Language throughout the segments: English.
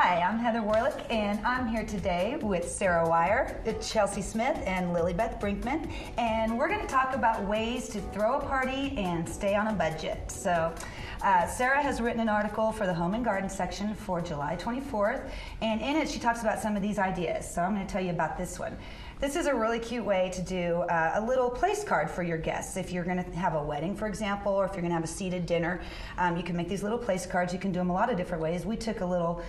Hi, I'm Heather Warlick, and I'm here today with Sarah Wire, Chelsea Smith, and Lilybeth Brinkman, and we're going to talk about ways to throw a party and stay on a budget. So, Sarah has written an article for the Home and Garden section for July 24th, and in it she talks about some of these ideas. So I'm going to tell you about this one. This is a really cute way to do a little place card for your guests. If you're going to have a wedding, for example, or if you're going to have a seated dinner, you can make these little place cards. You can do them a lot of different ways. We took a little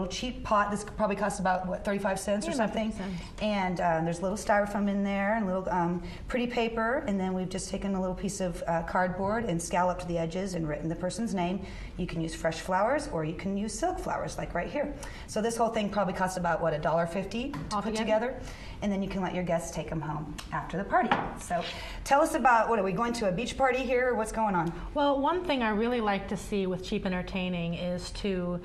cheap pot. This probably costs about, what, 35 cents or something? And there's a little styrofoam in there and a little pretty paper. And then we've just taken a little piece of cardboard and scalloped the edges and written the person's name. You can use fresh flowers or you can use silk flowers, like right here. So this whole thing probably costs about, what, $1.50 to put together? And then you can let your guests take them home after the party. So tell us about, what are we going to a beach party here, or what's going on? Well, one thing I really like to see with cheap entertaining is to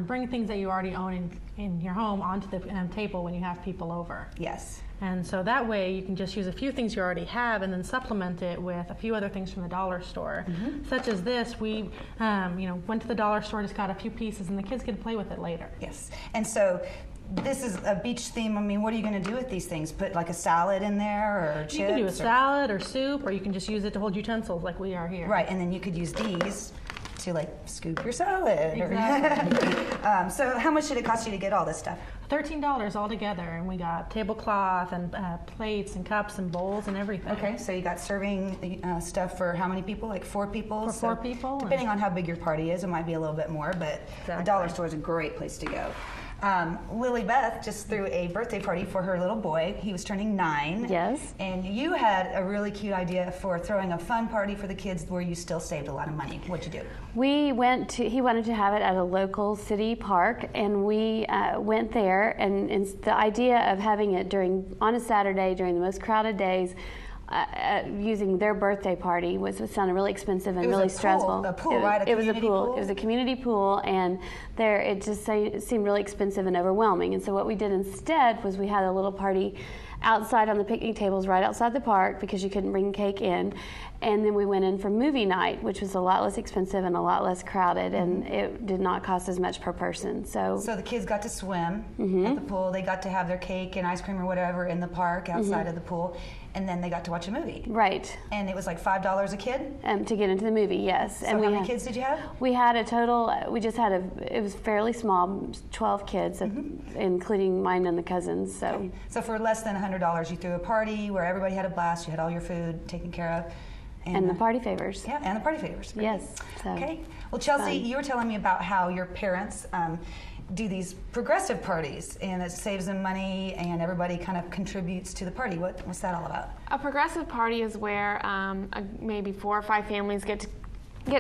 bring things that you already own in your home onto the table when you have people over. Yes. And so that way you can just use a few things you already have and then supplement it with a few other things from the dollar store. Mm-hmm. Such as this, we went to the dollar store, just got a few pieces, and the kids can play with it later. Yes. And so this is a beach theme. I mean, what are you going to do with these things? Put like a salad in there, or chips? You can do a salad or soup, or you can just use it to hold utensils like we are here. Right, and then you could use these to like scoop your salad. Exactly. So how much did it cost you to get all this stuff? $13 altogether, and we got tablecloth and plates and cups and bowls and everything. Okay, so you got serving stuff for how many people? Like 4 people? For 4 people. Depending on how big your party is, it might be a little bit more, but the dollar store is a great place to go. Lilybeth just threw a birthday party for her little boy. He was turning 9. Yes. And you had a really cute idea for throwing a fun party for the kids where you still saved a lot of money. What'd you do? He wanted to have it at a local city park, and we went there, and the idea of having it on a Saturday during the most crowded days, using their birthday party sounded really expensive and really stressful. A pool, right? It was a pool. It was a community pool, and it just seemed really expensive and overwhelming. And so what we did instead was we had a little party outside on the picnic tables right outside the park, because you couldn't bring cake in. And then we went in for movie night, which was a lot less expensive and a lot less crowded, and it did not cost as much per person. So the kids got to swim at the pool. They got to have their cake and ice cream or whatever in the park outside of the pool, and then they got to watch a movie. Right. And it was like $5 a kid? To get into the movie, yes. So how many kids did you have? We had a total, it was fairly small, 12 kids, including mine and the cousins. So. Okay. So for less than $100, you threw a party where everybody had a blast, you had all your food taken care of. And the party favors. Yeah, and the party favors. Great. Yes. So okay. Well, Chelsea, you were telling me about how your parents do these progressive parties, and it saves them money, and everybody kind of contributes to the party. What's that all about? A progressive party is where maybe 4 or 5 families get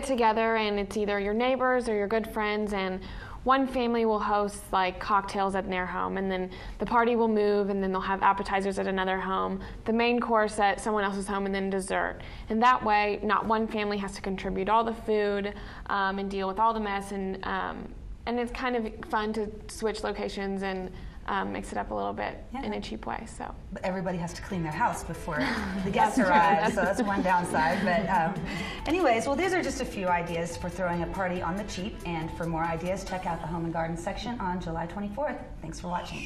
together, and it's either your neighbors or your good friends, and one family will host like cocktails at their home, and then the party will move, and then they'll have appetizers at another home, the main course at someone else's home, and then dessert. And that way, not one family has to contribute all the food and deal with all the mess, and it's kind of fun to switch locations and mix it up a little bit in a cheap way. So, but everybody has to clean their house before the guests arrive, so that's one downside. But anyways, well, these are just a few ideas for throwing a party on the cheap. And for more ideas, check out the Home and Garden section on July 24th. Thanks for watching.